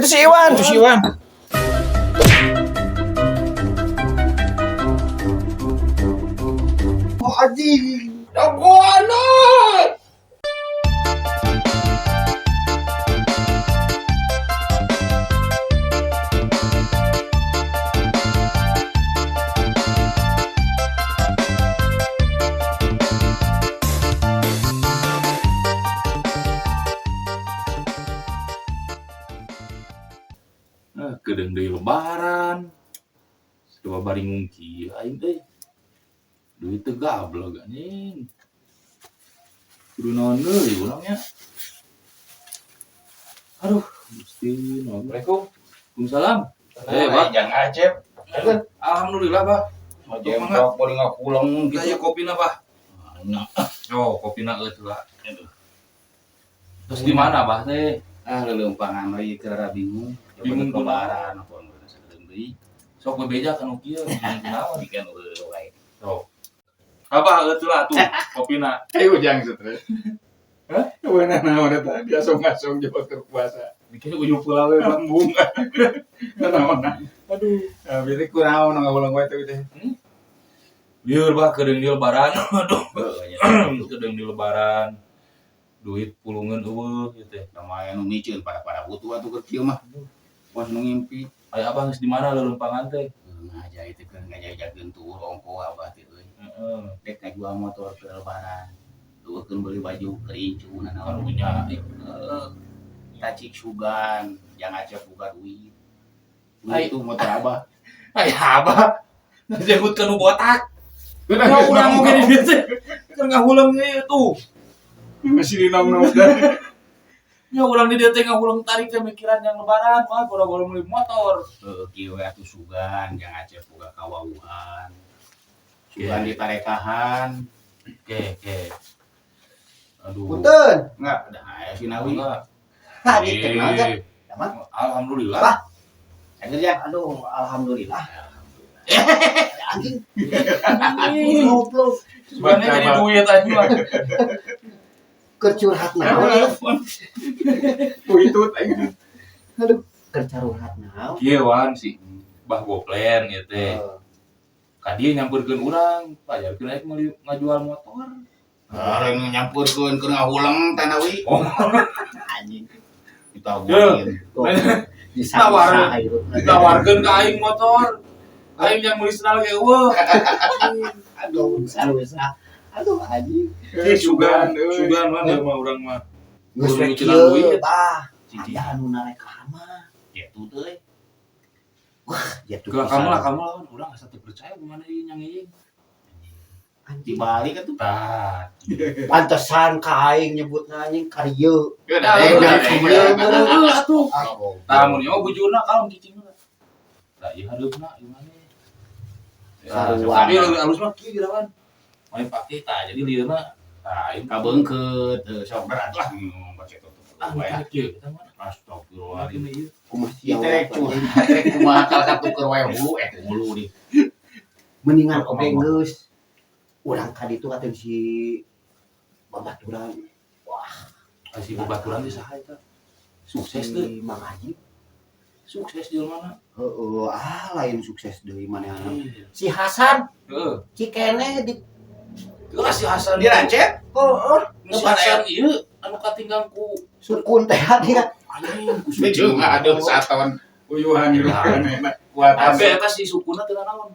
Itu si Iwan. Oh anjing. Jagoan. Kedeng deui lebaran. Coba bari ngungki aing teh. Duit teh gablog anjing. Kudu naon deui urangnya. Aduh, Gusti, assalamualaikum. Waalaikumsalam. Pak, Jangan acep. alhamdulillah, Pak. Mau jembrok boleh ngakulang Kita gitu. ya kopina, Pak. Nah, Oh, kopina eueuh lah. Terus di mana, Pak teh? lelempangan lagi kira bingung. Bingung lebaran apa enggak sedeng deui. Sok bebeja kan kieu, bingung kunaon. Bikin wae. Sok. Apa eueuh lah tuh kopina. Ayo ujang stres. Hah? Beuna naon eta? Biasa-biasa jawab keur puasa. Bikin ujung pula we, Pak. Lambung. Naon? Aduh. Biasanya kunaon ngawulang wae teh teh. Lieur, Pak, kedeng di lebaran. Aduh. Kedeng di lebaran. Duit pulungan eueuh ieu teh. Lumayan micieun pada butuh atuh keur kieu mah. Pas nu ngimpi. Aya abang geus di mana leuleumpangan teh? Ngajai teh keur ngajajakeun tur ongko abah teh euy. Heeh. Dek ngajual motor ke lebaran. Tueukeun beli baju keur incu nanaon. Karunya. Tacik sugan, jangan acep buka duit. Ai. Itu motor abah. Aya abah. Ngajengutkeun nu botak. Ya urang oge di dieu teh. Keur ngahulang ieu tuh. Masih dinom-nom dah. Ya urang di dieu teh ngahulang tarik teh mikiran yang lebaran, mah boro-boro meuli motor. Kieu we atuh sugan, jangan acep buka kawauhan. Sugan ditarekahan. Oke. Aduh. Punten. Enggak, ada aya sinawi. Enggak. Tadi kenal kan? Emang? Alhamdulillah. Pak. Akhir ya. Aduh, alhamdulillah. Alhamdulillah. Anjing. Goblok. Sebenarnya jadi duit aja mah. Kercurhat naon? Kuitut aing. Aduh, kercurhat naon? Kieu wan si Mbah Goplen ieu teh. Ka dieu nyampeurkeun urang, pajarkeun aing meuli ngajual motor. Areng nyampurkeun keur ngahulang tanawi. Oh, Anjing. Kita buatin. tawarkeun ka aing motor. Aing yang meuli senal ge eueuh. Aduh, salusa. Aduh, anjing. Sugan mah dia mah urang mah. Geus Kudu we nyucilan duit. kieu, Tah. Cici. Aya anu narekahan mah. Gitu teh. Ya tuh. Ke kamu lah lawan urang asa teu percaya gimana ieu nyang ieu. Dibalik atuh. Tah. Pantesan ka aing nyebutna anjing kareu. Atuh. Aku. Tah mun ieu bujurna kalem cicing mah. Tah ieu hareupna gimana? Sarua. Tapi alus mah kieu girawan. Main pake tah jadi lieuna tah aing Kabeungkeut sok berat lah baca tutup. ah kieu kita mah astagfirullahaladzim ieu. Kumaha Kita rek cuma akal satu keur wae hulu di. Mendingan oge geus. Urang ka ditu katen si babaturan. Kasih babaturan di saha eta? Sukses teh. Si Mang Haji. Sukses di mana? Heeh, lain sukses deui manehna. Heeh. Si Hasan, Heeh. Cikene di Geus si Hasan Di Rancet. heeh, si Hasan ieu anu katinggal ku sukun teh dia. anjing ku Ini juga ada saton. Uyuhan di luar enak. Kuat Tapi eta si sukuna teh naon?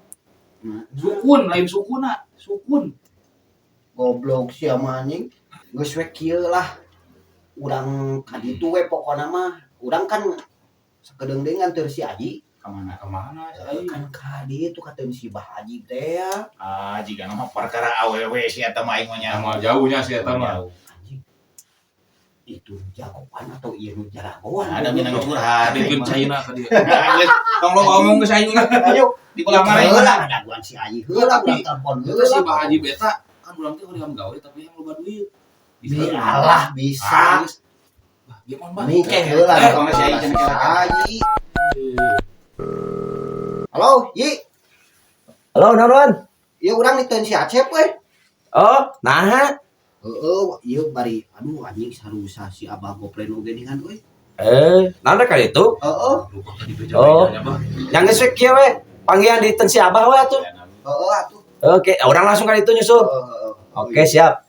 Sukun lain sukuna, sukun. Goblok sia mah anjing. Geus we kieu lah. Urang ka ditu we pokona mah. Urang kan sakedeung deui nganteur si Aji. Kemana? Kemana saya? Kan ka ditu katen si Bah Haji teh ya. Jika nama perkara awewe si eta mah aing mah nya. Sama jauhnya si eta mah. Anjing. Itu jagoan atau ieu nu jaragoan? Ada minang curhat. Bikin China ka dia. Tong lo ngomong ke saing Ayo di belah mana heula ngaduan si Aji heula Tapi- urang telepon Itu si heula. Pak Haji beta kan urang teh hoream gawe tapi yang loba duit. Biarlah bisa. Bah, gimana Bah? Mingkeh heula Telepon si Aji cenah kira. Aji. Halo, Yi. Halo, naon? Ieu urang diteun si Acep we. Oh, nah. Heeh, ieu bari aduh anjing sarusa si Abah Goplen oge ningan euy. Nanda kali itu. Heeh. Lupa tadi Oh. bejanya bah. Yang ngeswek kieu we. Panggilan di tensi Abah we atuh. Heeh atuh. Oke, orang langsung kali itu nyusul. Heeh. Oke, siap.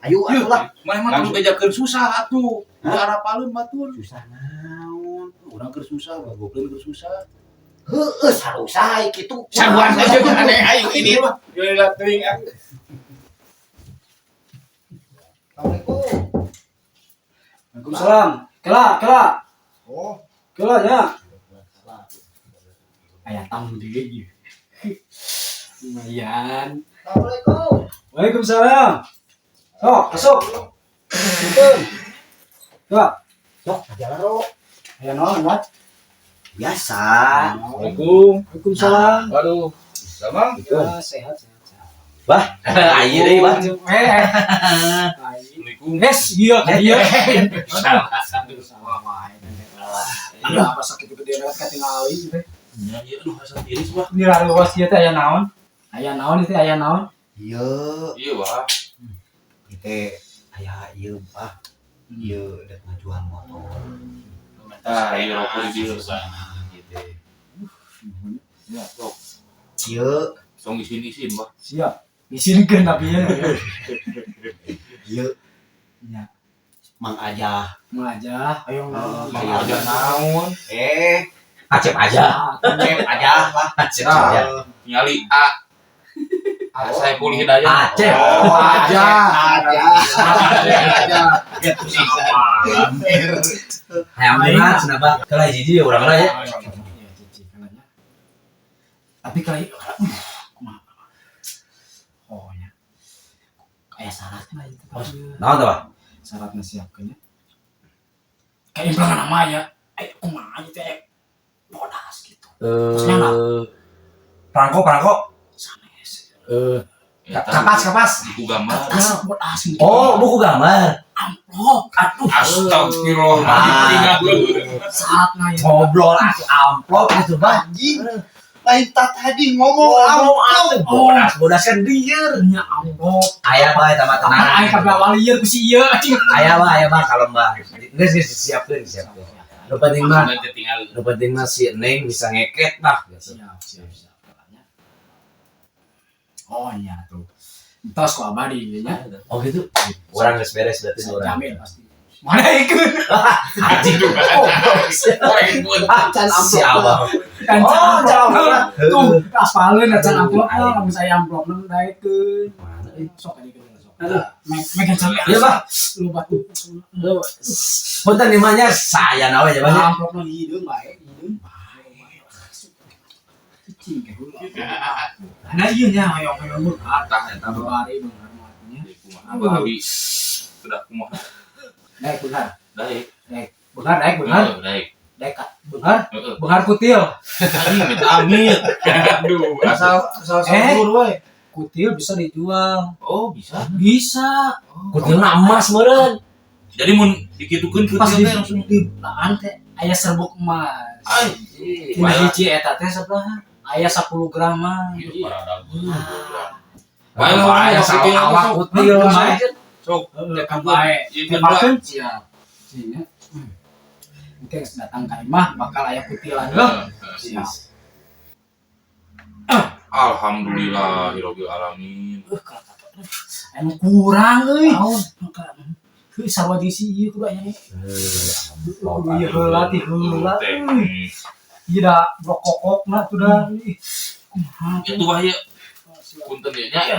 Ayo atuh lah. Mana mah kudu bejakeun susah atuh. Udah arapaleun batur. Susah naon? Urang keur susah, bagokeun keur susah. Heeh, sarusa kitu. Sabuan aja aneh aing ini mah. Geula teuing ah. Assalamualaikum. Waalaikumsalam. Kela. Oh, Kela nya. Aya tamu deui. Lumayan. Assalamualaikum. Waalaikumsalam. Sok, masuk. Punten. Kela, Sok, jalan ro. aya naon, Mat? Biasa. Assalamualaikum. Waalaikumsalam. Waduh. Sama? Ya, sehat. Ayo deui, Bah. Assalamualaikum. Yes, iya kan iya. Salah. Iya, apa sakit gede banget katingali gitu. Ya, iya aduh asa tiris bah. Ini lalu was ieu teh aya naon? Aya naon itu aya naon? Iya, Iya, Wah. kita aya ieu Pak. Ieu udah ngajuan motor. Ah, iya rokok di dieu. Gitu. Ya, sok. Ieu, Song isin-isin, Bah. Siap. Isinkeun tapi ya. ieu Ya, Mang Aja. aja. Ayo. Mang aja naon? Acep aja. Cep aja lah. Acep aja. Nyali A. Saya pulih hidayah. Acep. Oh, aja. Hayang beunat cenah, Bah. Kalau hiji urang lah ya. Tapi kali kumaha? Oh ya. Kayak syaratnya itu. Naon tah, Bah? Syaratnya siapkeun ya. Kayak implangan nama ya. Kumaha gitu ya. Bodas gitu. Perangko. Sanes. Kapas. Buku gambar. Tas bodas gitu. Oh, buku gambar. amplop. Aduh. Astagfirullahaladzim. Syaratnya ya. Ngobrol atuh amplop atuh, Bah. Anjing. Lain tadi ngomong amplop. Bodas kan lieur. Nya amplop. Aya bae tah mah tenang. Aing kabeh awal lieur ku si ieu anjing. Aya mah kalem Bah. Geus siapkeun. Nu penting mah, Nanti tinggal si Neng bisa ngeket Bah. Siap. Oh iya tuh. Entos ku abadi ya. Oh gitu. Orang geus beres berarti Saya orang. jamin pasti. Mana ikut? Anjing juga. Can Si amplop. Abah. Kan Oh, amplop. jauh. Tuh, aspalin acan amplop lah, lamun saya amplop nang daekeun. Mana Sok tadi keur sok. Aduh, megan sampe. Iya, Bah. Lu batu. Punten dimanya saya nawe ya, Bah. Amplop nang hideung bae, hideung. Cicing ke heula. Nah ieu nya hoyong-hoyong beungat. Tah eta Bari beungat matinya. Abah abi sudah kumaha? Daek beungat. Daek. Beungat daek beungat. Daek. Daek beungat. Heeh. Beungat kutil. Amit. Aduh, asal sabur we. Kutil bisa dijual. Oh, bisa. Bisa. Kutilna emas meureun. Jadi mun dikitukeun Pas kutil di teh langsung laan teh aya serbuk emas. ai. Tina hiji eta teh sabaraha? Aya 10 graman. Iya, parah dagu. Bae Bae, aya kutil awak sok. kutil mah. Sok, Tekan bae. Ieu Tepakeun siap. Sini. Engke geus datang ka imah bakal aya kutilan geuh. Siap. Alhamdulillahirabbil alamin. Anu kurang euy. Heuh sawaji si ieu kudu aya nih. Ieu heula ti heula. Ieu da brokokokna tuh da. Kumaha? Itu bahaya. Punten ya nya.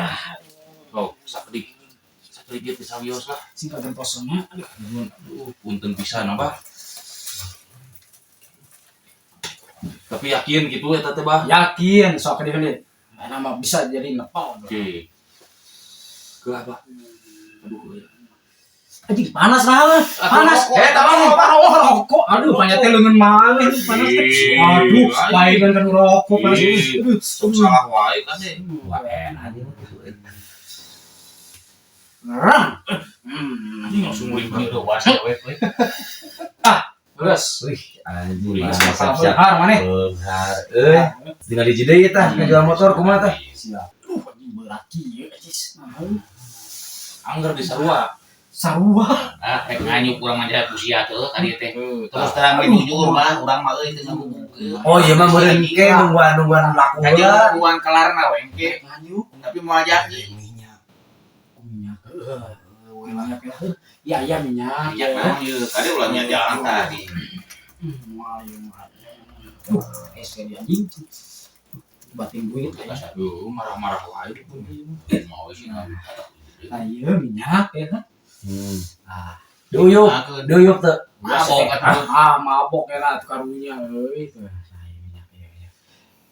Oh, sakdik gitu sawios lah. Sing kagen posongnya. Aduh, punten pisan apa? Tapi yakin gitu eta teh, Bah. Yakin sok kedih-kedih. Nama bisa jadi nepal. Oke. Ke apa? Aduh. Anjing panas banget. Panas. Rokok. Aduh, banyak teh leungeun malih panas teh. Aduh, baegan kan rokok panas. Aduh, Salah wae kan deh. ngerang. Anjing langsung mulai gitu. Terus, Wih, anjing Uring mah salah siap-siap. beunghar maneh. Beunghar. Tinggal di deui tah ngejual motor kumaha tah? Siap. Anjing berat kieu cis. Angger di sarua. sarua. Rek nganyuk urang mah pusia teh tadi teh. Terus Terus terang we jujur mah urang mah euy teu ngabubungkeun. Oh iya mah meureun ke nungguan laku Aja lah. hubungan kelarna we engke. Nganyuk Tapi mau janji. minyak. Minyak ya. Ya minyak. Ya naon ieu? Tadi ulangnya jalan tadi. Ese dia anjing. Batin duit. aduh marah-marah wae pun. Mau sih ngan. Ayo minyak ya kan. Duyuk tuh. Mabok atuh. Mabok ya lah karunya euy tuh. Saya minyak ya.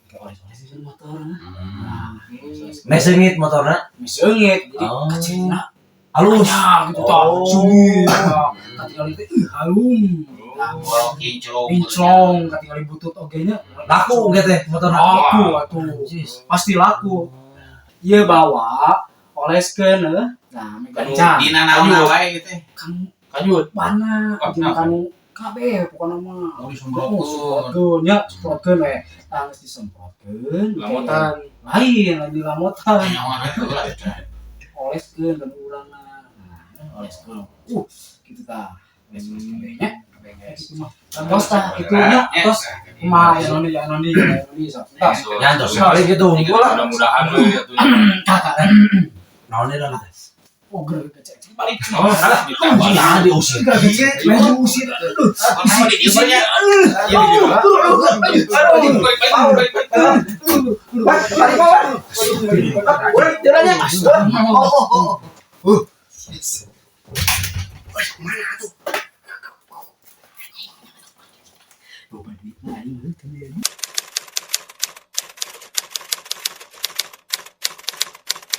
Kayak oles-oles di motor. Nek seungit motorna. Meseungit jadi Oh. kecilna Halus. gitu tah. Sungit. Katingali teh halum. Wow, kinclong. Pincong katingali butut oge nya. Laku ge teh motorna. Laku atuh. Pasti laku. Ieu bawa oleskeun heuh. Nah, megancan. Dina naon wae teh. Kanyut. Mana Oh, jeung kanu kabeh pokona mah. Mau Semprotkeun disemprotkeun. nya, semprotkeun we. Tangis disemprotkeun. Lamotan. Lain lagi lamotan. Nyawa atuh. Oleskeun dan urangna. Nah, oleskeun. Gitu tah. Oleskeun kabehnya. Itu mah. Tos tah itu nya, tos kumaha ya noni sok. Tos. Nyantos sekali gitu unggul lah. Mudah-mudahan we atuh. Kakak. Naon ieu lah. Oh, gerak kecek. Balik. Oh, salah kita balik. Nah, diusir. Main diusir. Aduh. Mau di dieu nya.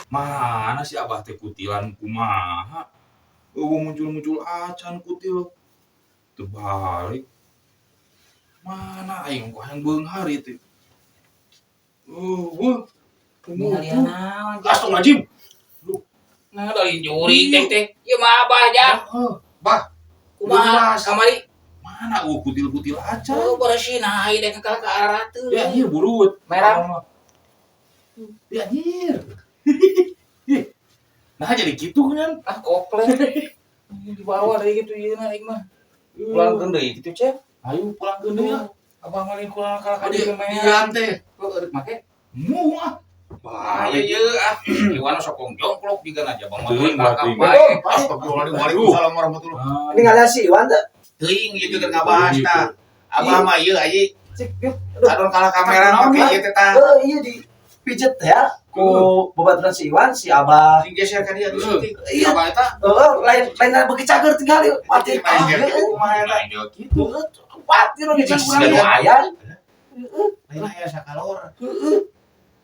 Mana si Abah teh kutilan kumaha? Muncul-muncul acan kutil. Terbalik. Mana aing kok yang beunghar itu? Langsung ngajim. Nah, dari juri teh. Ieu mah Abah ja. Bah, Kumaha kamari? mana kutil-kutil acan? Oh, bersih nah ieu dek ka arah teu. Ya, iya burut. Merah. Ya, anjir. Nah, jadi gitu kan. Ah, komplek. Di bawah dari gitu ieu na aing mah. Pulang deui gitu, Cep. Ayo pulang ke deui. Abah mah lain kurang ka Adi, di merah. diam teh. Kok eureuk make? Muah. Bahaya ieu ah. Iwan sokong jongklok juga aja Bang Teuing, Mah. teuing. Astagfirullahaladzim. Waalaikumsalam warahmatullahi wabarakatuh. Ini ngalah si Iwan tuh. Teuing ieu juga ngabahas tah. Abah mah ieu aji Cek yuk. adon kalah kamera make ieu teh tah. Iya di pijet ya. Ku bebaturan si Iwan, si Abah. Sing geser ka dia Heeh. Iya, Abah eta. Lain bagi cager tinggal yuk. Mati. Main dia kumaha eta. Gitu. Pati lo Cek kurang sekali. lumayan. Lain aya sakalor.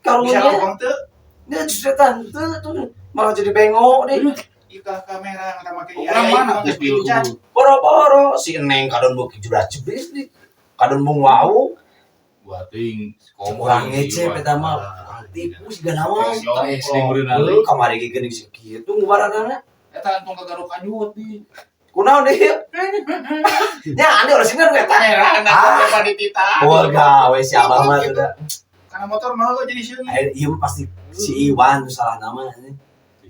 Kalau Bisa dia ngomong teu dia setan tuh malah jadi bengok deh. ieu ka kamera ngata make Orang mana geus pilucan. Boro-boro si Neng kadon beuki jebras-jebris nih. Kadon bung wau. Gua ting Orang ngece eta mah tukang tipu si ganawan. Jongklok. Kamari ge geuning si kieu tuh ngubaranana. Eta antung kagaro kanyut di. Kunaon deh? Nya ane urang sini eta. Kamera anak apa ditita. Warga we si Abah mah udah. Karena motor mah jadi sieun. Iya pasti si Iwan tuh salah nama.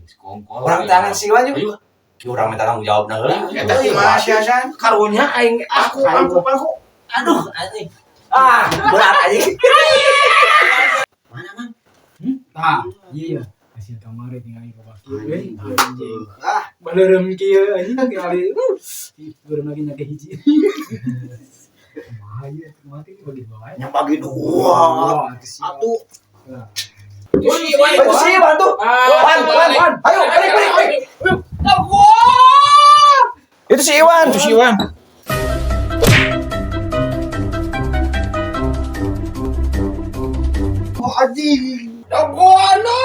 Sekongkol. Orang tangan si Iwan juga. Ki urang minta tanggung jawab nah heula. Eta kumaha sia San? Karunya aing aku. Aduh anjing. Berat anjing. Mana man? Tah, iya. Kasih kamari tinggal ieu Bapak. Anjing. Beneran kieu anjing kali. Beneran lagi nyake hiji. Bahaya mati bagi bahaya. Yang bagi dua. Satu. Si Iwan tuh. Wan. Ayo balik. Itu si Iwan. Oh anjing. Dogono.